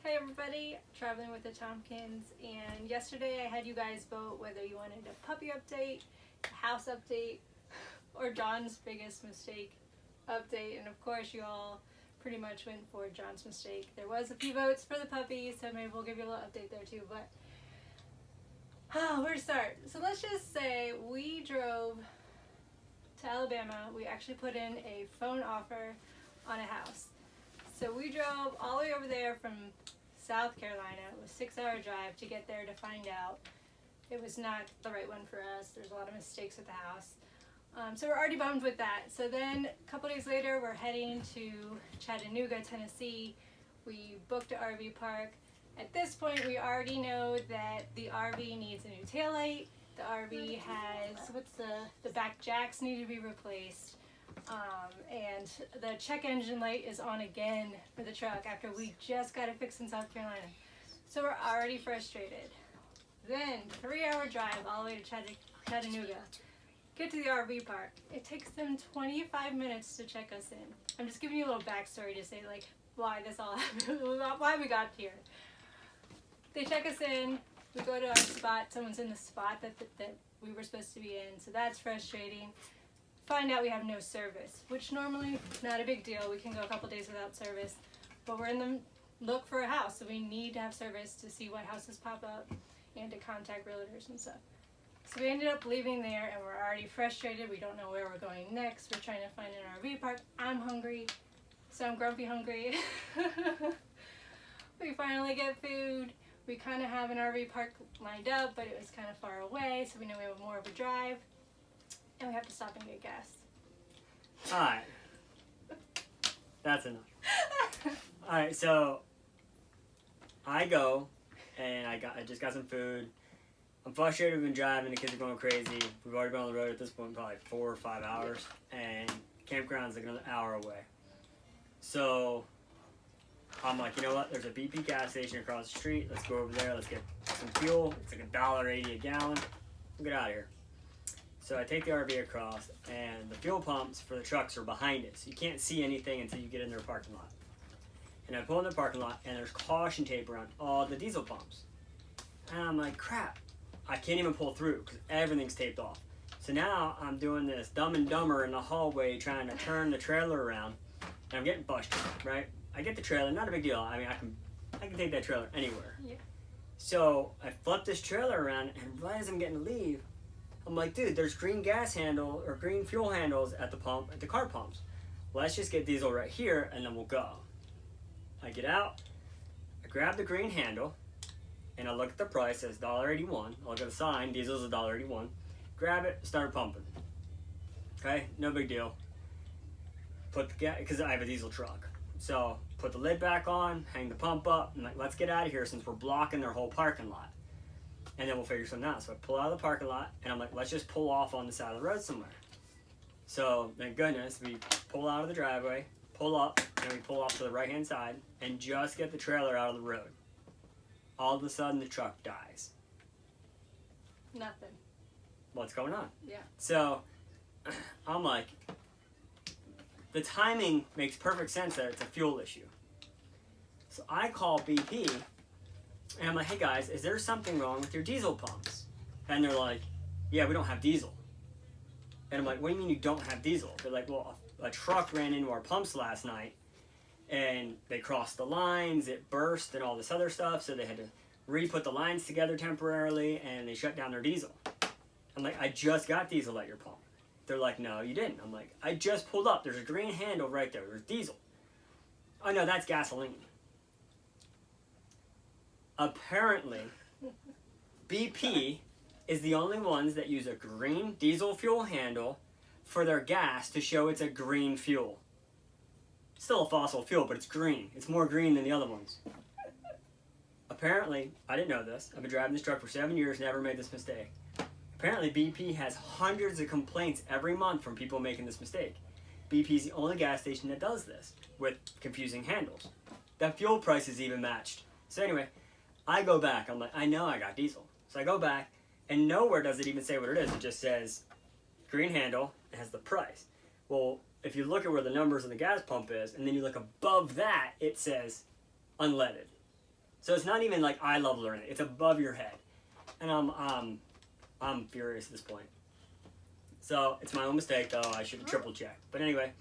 Hey everybody, Traveling with the Tompkins, and yesterday I had you guys vote whether you wanted a puppy update, a house update, or John's biggest mistake update, and of course you all pretty much went for John's mistake. There was a few votes for the puppy, so maybe we'll give you a little update there too, but where to start? So let's just say we drove to Alabama. We actually put in a phone offer on a house. So we drove all the way over there from South Carolina. It was a 6-hour drive to get there to find out. It was not the right one for us. There's a lot of mistakes with the house. So we're already bummed with that. So then a couple days later, we're heading to Chattanooga, Tennessee. We booked an RV park. At this point, we already know that the RV needs a new taillight. The RV has, the back jacks need to be replaced. And the check engine light is on again for the truck after we just got it fixed in South Carolina. So we're already frustrated. Then 3-hour drive all the way to Chattanooga. Get to the RV park. It takes them 25 minutes to check us in. I'm just giving you a little backstory to say like why this all happened, why we got here. They check us in. We go to our spot. Someone's in the spot that we were supposed to be in. So that's frustrating. Find out we have no service, which normally not a big deal. We can go a couple days without service, but we're in the look for a house, so we need to have service to see what houses pop up and to contact realtors and stuff. So we ended up leaving there, and we're already frustrated. We don't know where we're going next. We're trying to find an RV park. I'm hungry, so I'm grumpy hungry. We finally get food. We kind of have an RV park lined up, but it was kind of far away, so we know we have more of a drive. And we have to stop and get gas. Alright. That's enough. Alright, so I go and I just got some food. I'm frustrated, we've been driving, the kids are going crazy. We've already been on the road at this point probably 4 or 5 hours, and campground's like another hour away. So I'm like, you know what, there's a BP gas station across the street. Let's go over there, let's get some fuel. It's like $1.80 a gallon. We'll get out of here. So I take the RV across, and the fuel pumps for the trucks are behind it, so you can't see anything until you get in their parking lot. And I pull in the parking lot, and there's caution tape around all the diesel pumps. And I'm like, crap, I can't even pull through because everything's taped off. So now I'm doing this Dumb and Dumber in the hallway trying to turn the trailer around, and I'm getting busted, right? I get the trailer, not a big deal. I mean, I can take that trailer anywhere. Yeah. So I flip this trailer around, and right as I'm getting to leave, I'm like, dude, there's green gas handle or green fuel handles at the pump, at the car pumps. Let's just get diesel right here and then we'll go. I get out, I grab the green handle, and I look at the price, it says $1.81. I look at the sign, diesel's $1.81. Grab it, start pumping. Okay, no big deal. Put the gas, because I have a diesel truck. So put the lid back on, hang the pump up, and like, let's get out of here since we're blocking their whole parking lot. And then we'll figure something out. So I pull out of the parking lot, and I'm like, let's just pull off on the side of the road somewhere. So, thank goodness, we pull out of the driveway, pull up, and we pull off to the right-hand side, and just get the trailer out of the road. All of a sudden, the truck dies. Nothing. What's going on? Yeah. So, I'm like, the timing makes perfect sense that it's a fuel issue. So I call BP, and I'm like, hey guys, is there something wrong with your diesel pumps? And they're like, yeah, we don't have diesel. And I'm like, what do you mean you don't have diesel? They're like, well, a truck ran into our pumps last night, and they crossed the lines, it burst, and all this other stuff, so they had to re-put the lines together temporarily, and they shut down their diesel. I'm like, I just got diesel at your pump. They're like, no, you didn't. I'm like, I just pulled up. There's a green handle right there. There's diesel. Oh, no, that's gasoline. Apparently, BP is the only ones that use a green diesel fuel handle for their gas to show it's a green fuel. Still a fossil fuel, but it's green. It's more green than the other ones. Apparently, I didn't know this. I've been driving this truck for 7 years, never made this mistake. Apparently, BP has hundreds of complaints every month from people making this mistake. BP is the only gas station that does this with confusing handles. The fuel price is even matched. So anyway, I go back. I'm like, I know I got diesel. So I go back, and nowhere does it even say what it is. It just says green handle. It has the price. Well, if you look at where the numbers on the gas pump is, and then you look above that, it says unleaded. So it's not even like eye level or anything. It's above your head. And I'm furious at this point. So it's my own mistake though. I should triple check. But anyway,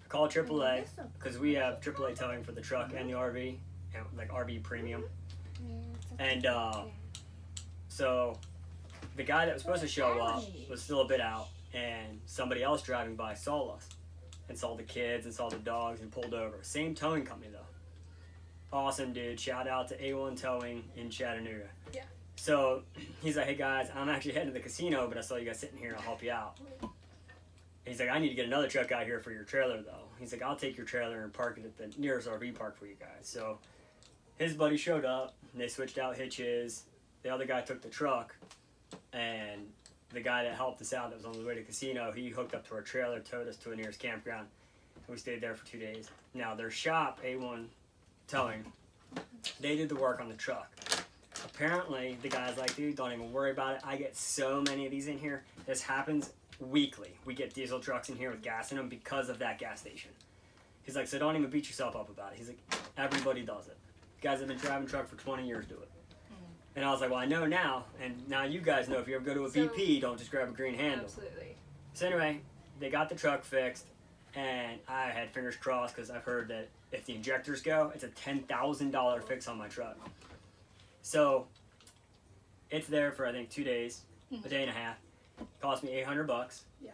I call AAA because we have AAA towing for the truck and the RV, and like RV premium. And so the guy that was supposed to show up was still a bit out, and somebody else driving by saw us and saw the kids and saw the dogs and pulled over. Same towing company though. Awesome dude. Shout out to A1 Towing in Chattanooga. Yeah. So he's like, hey guys, I'm actually heading to the casino, but I saw you guys sitting here. I'll help you out. He's like, I need to get another truck out here for your trailer though. He's like, I'll take your trailer and park it at the nearest RV park for you guys. So his buddy showed up and they switched out hitches. The other guy took the truck, and the guy that helped us out that was on the way to the casino, he hooked up to our trailer, towed us to the nearest campground, and we stayed there for 2 days. Now their shop, A1 Towing, they did the work on the truck. Apparently, the guy's like, dude, don't even worry about it. I get so many of these in here. This happens weekly. We get diesel trucks in here with gas in them because of that gas station. He's like, so don't even beat yourself up about it. He's like, everybody does it. Guys that have been driving truck for 20 years do it. And I was like, well, I know now, and now you guys know if you ever go to a BP, don't just grab a green handle. Absolutely. So anyway, they got the truck fixed, and I had fingers crossed because I've heard that if the injectors go, it's a $10,000 fix on my truck. So it's there for I think 2 days, a day and a half. Cost me $800. Yeah.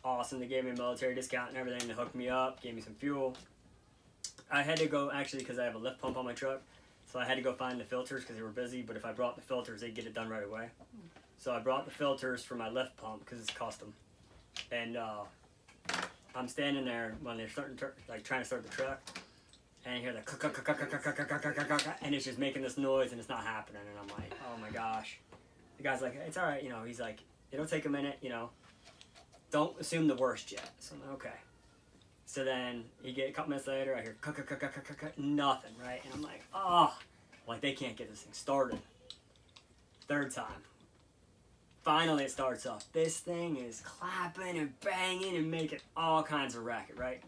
Awesome. They gave me a military discount and everything. They hooked me up, gave me some fuel. I had to go actually because I have a lift pump on my truck. So I had to go find the filters because they were busy, but if I brought the filters, they'd get it done right away. So I brought the filters for my lift pump because it's custom. And I'm standing there when they're starting to, like trying to start the truck, and I hear the and it's just making this noise and it's not happening. And I'm like, oh my gosh. The guy's like, it's all right, you know. He's like, it'll take a minute, you know. Don't assume the worst yet. So I'm like, okay. So then you get a couple minutes later, I hear nothing, right? And I'm like, oh, like they can't get this thing started. Third time. Finally it starts up. This thing is clapping and banging and making all kinds of racket, right?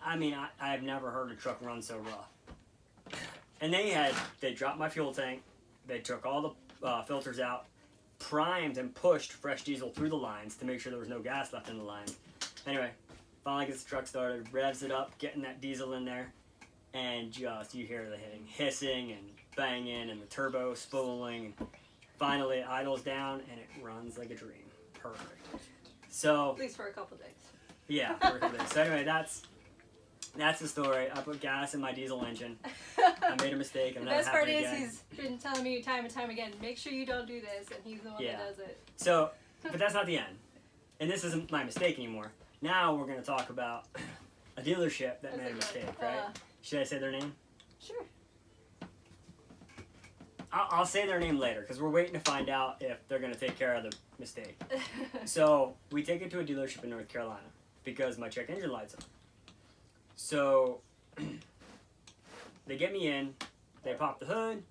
I mean, I've never heard a truck run so rough. And they dropped my fuel tank. They took all the filters out, primed and pushed fresh diesel through the lines to make sure there was no gas left in the lines. Anyway, finally gets the truck started, revs it up, getting that diesel in there, and just you hear the hissing and banging and the turbo spooling. Finally it idles down and it runs like a dream. Perfect. So At least for a couple days. yeah, for a couple days. So anyway, that's the story. I put gas in my diesel engine. I made a mistake. I'm The not best part happy is again. he's been telling me time and time again, make sure you don't do this, and he's the one Yeah. that does it. So, but that's not the end. And this isn't my mistake anymore. Now we're going to talk about a dealership that made a mistake, right? Should I say their name? Sure. I'll say their name later because we're waiting to find out if they're going to take care of the mistake. So we take it to a dealership in North Carolina because my check engine light's on. So they get me in, they pop the hood.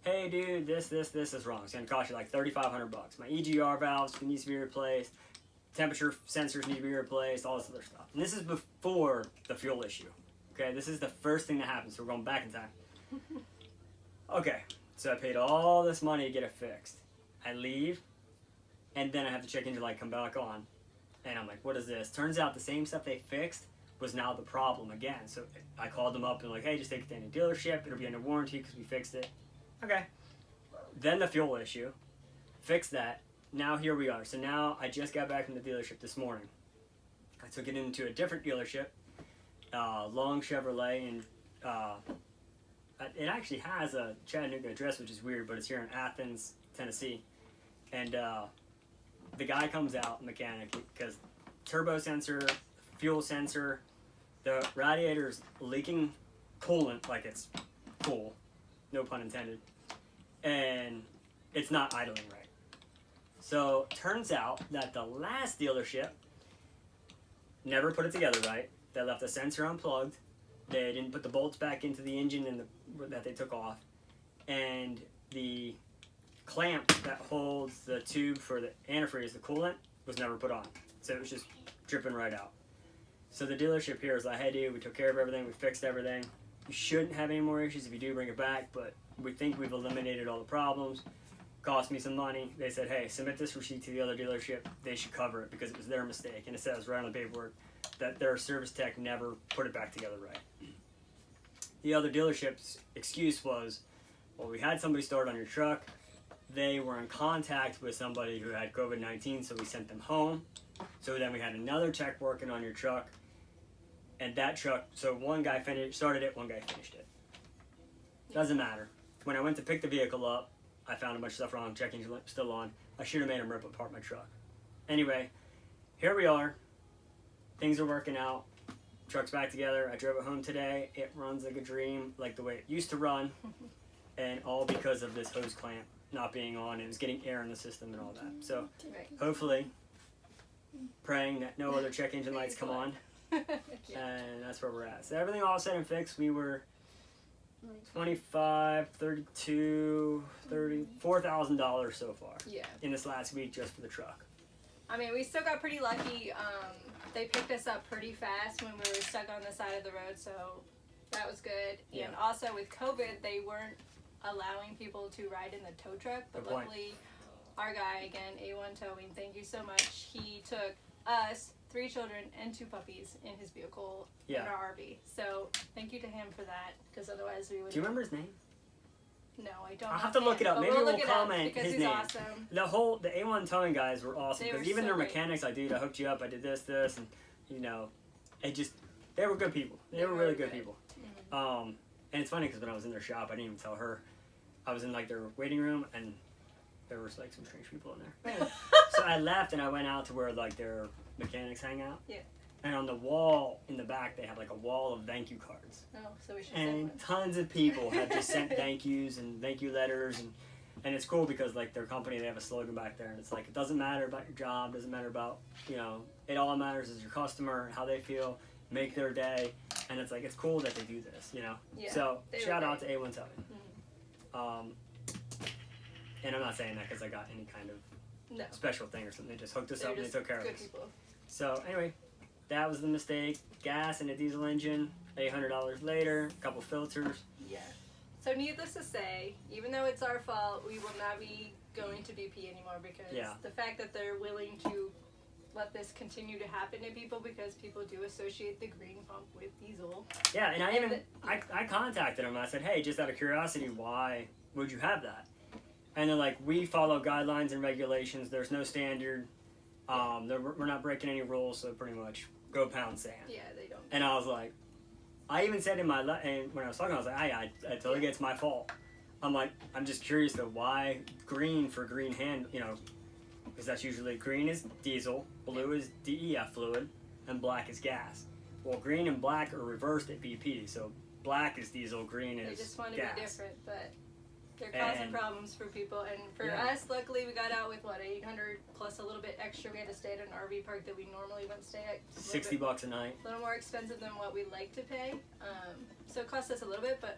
Hey dude, this is wrong. It's going to cost you like $3,500. My EGR valves needs to be replaced. Temperature sensors need to be replaced, all this other stuff. And this is before the fuel issue. Okay, this is the first thing that happens, so we're going back in time. Okay, so I paid all this money to get it fixed. I leave, and then I have the check engine light come back on. And I'm like, what is this? Turns out the same stuff they fixed was now the problem again. So I called them up and like, hey, just take it to any dealership. It'll be under warranty because we fixed it. Okay. Then the fuel issue. Fixed that. Now here we are. So now I just got back from the dealership this morning. I took it into a different dealership, Long Chevrolet, and it actually has a Chattanooga address, which is weird, but it's here in Athens, Tennessee. And the guy comes out, mechanic, because turbo sensor, fuel sensor, the radiator's leaking coolant like it's full, no pun intended, and it's not idling right. So turns out that the last dealership never put it together right. They left the sensor unplugged. They didn't put the bolts back into the engine that they took off, and the clamp that holds the tube for the antifreeze, the coolant, was never put on. So it was just dripping right out. So the dealership here is like, hey dude, we took care of everything, we fixed everything. You shouldn't have any more issues. If you do, bring it back, but we think we've eliminated all the problems. Cost me some money. They said, hey, submit this receipt to the other dealership. They should cover it because it was their mistake. And it says right on the paperwork that their service tech never put it back together right. The other dealership's excuse was, well, we had somebody start on your truck. They were in contact with somebody who had COVID-19, so we sent them home. So then we had another tech working on your truck. And that truck, so one guy started it, one guy finished it. Doesn't matter. When I went to pick the vehicle up, I found a bunch of stuff wrong, check engine light still on. I should have made him rip apart my truck. Anyway, here we are. Things are working out. Truck's back together. I drove it home today. It runs like a dream, like the way it used to run. And all because of this hose clamp not being on. It was getting air in the system and all that. So hopefully, praying that no other check engine lights come on. And that's where we're at. So everything all said and fixed, we were 25, 32, 30, $4,000 so far. Yeah. In this last week just for the truck. I mean, we still got pretty lucky. They picked us up pretty fast when we were stuck on the side of the road, so that was good. Yeah. And also with COVID, they weren't allowing people to ride in the tow truck, but Good point. luckily, our guy, again, A1 Towing, thank you so much, he took us, 3 children, and 2 puppies in his vehicle in Yeah. our RV. So thank you to him for that, because otherwise we would. Do you remember his name? No, I don't. I'll have to look it up. But Maybe we'll we'll look it up comment because his he's name. awesome. The A1 towing guys were awesome They because were even so their great. mechanics, I hooked you up, I did this, and they were good people. They were were really good good. people. Mhm. And it's funny because when I was in their shop, I didn't even tell her. I was in like their waiting room and there was like some strange people in there. So I left and I went out to where like their mechanics hang out. Yeah. And on the wall in the back, they have like a wall of thank you cards. Oh, so we should send And one. tons of people have just sent thank yous and thank you letters and it's cool because like their company, they have a slogan back there and it's like, it doesn't matter about your job, doesn't matter about, it all matters is your customer, how they feel, make their day. And it's like, it's cool that they do this, Yeah, So they were shout out to great. A1 Towing. And I'm not saying that because I got any kind of No. special thing or something. They just hooked us They're up and they just took care of good us. people. So anyway, that was the mistake. Gas and a diesel engine, $800 later, a couple filters. Yeah. So needless to say, even though it's our fault, we will not be going to BP anymore because Yeah. the fact that they're willing to let this continue to happen to people because people do associate the green pump with diesel. Yeah, and And I contacted them. I said, hey, just out of curiosity, why would you have that? And they're like, we follow guidelines and regulations. There's no standard. We're not breaking any rules, so pretty much go pound sand. Yeah, they don't. And I was like, I even said in my and when I was talking, I was like, I totally get it's my fault. I'm like, I'm just curious though, why green for green hand, because that's usually green is diesel, blue is DEF fluid, and black is gas. Well, green and black are reversed at BP, so black is diesel, green is gas. They just want to be different, but they're causing And- problems for people. And for Yeah. us, luckily, we got out with what, 800 plus a little bit extra. We had to stay at an RV park that we normally wouldn't stay at. It's a little bit- $60 a night. A little more expensive than what we like to pay. So it cost us a little bit, but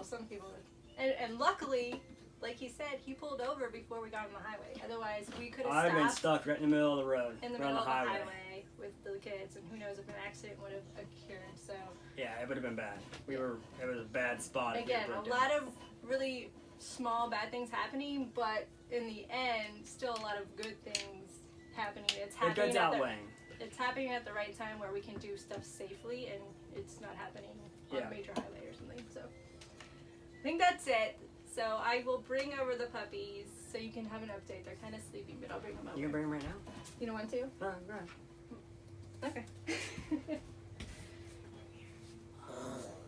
some people, and luckily, like he said, he pulled over before we got on the highway. Otherwise, we could I'd have have been stopped stuck right in the middle of the road, in the right on middle of the highway. highway with the kids, and who knows if an accident would have occurred. So Yeah, it would have been bad. It was a bad spot. if we again, a broke lot down. of really small bad things happening, but in the end, still a lot of good things happening. It's The happening goods at the, outweighing. it's happening at the right time where we can do stuff safely, and it's not happening on Yeah. a major highway or something. So I think that's it. So I will bring over the puppies so you can have an update. They're kind of sleepy, but I'll bring them over. You can bring them right now? You don't want to? No, go ahead. Okay.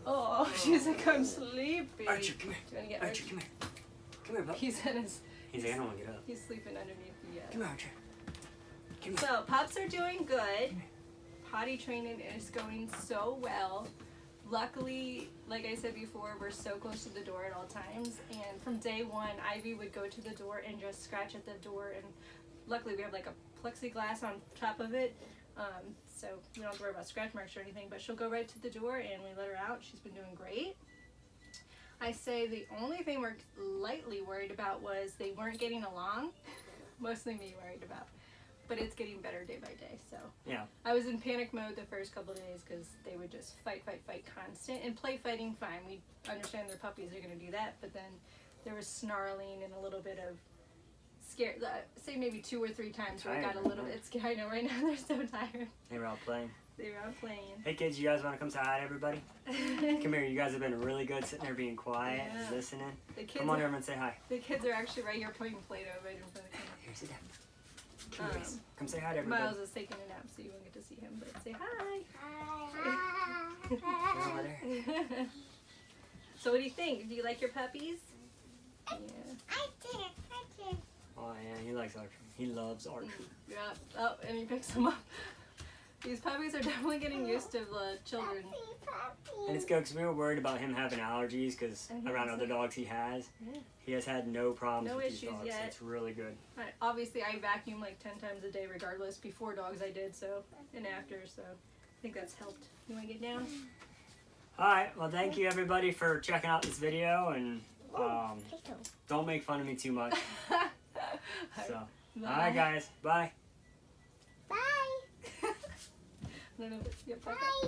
Oh, she's like, I'm sleepy. Archie, come here. Do you want to get Archie, come here. Come here, bud. He's in his. He's like, I don't want to get up. He's sleeping underneath the. Come here, Archie. Come here. So pups are doing good. Potty training is going so well. Luckily, like I said before, we're so close to the door at all times. And from day one, Ivy would go to the door and just scratch at the door. And luckily, we have like a plexiglass on top of it. So we don't have to worry about scratch marks or anything. But she'll go right to the door and we let her out. She's been doing great. I say the only thing we're lightly worried about was they weren't getting along. Mostly me worried about. but it's getting better day by day. So Yeah. I was in panic mode the first couple of days because they would just fight constant, and play fighting fine. We understand their puppies are going to do that, but then there was snarling and a little bit of scared. Say maybe 2 or 3 times where I got a Tired, little bit scared. I know right now they're so tired. They were all playing. They were out playing. Hey kids, you guys want to come say hi to everybody? Come here, you guys have been really good sitting there being quiet, Yeah. listening. The kids Come on are, over and say hi. the kids are actually right here playing Play-Doh right in front of the camera. Here, sit down. Come, Grace. Um, Come say hi to everybody. Miles is taking a nap, so you won't get to see him, but say hi. They're over there. So what do you think? Do you like your puppies? Yeah. Oh yeah, he likes archery. He loves archery. Yeah. Oh, and he picks them up. These puppies are definitely getting used to the children. And it's good because we were worried about him having allergies because And he around doesn't. other dogs he has. Yeah. He has had no problems No with these issues dogs. yet. It's really good. Obviously, I vacuum like 10 times a day regardless. Before dogs I did, so, and after, so I think that's helped. You want to get down? Alright, well thank you everybody for checking out this video, and don't make fun of me too much. So, alright guys, bye. I don't know if it's, yep, bye.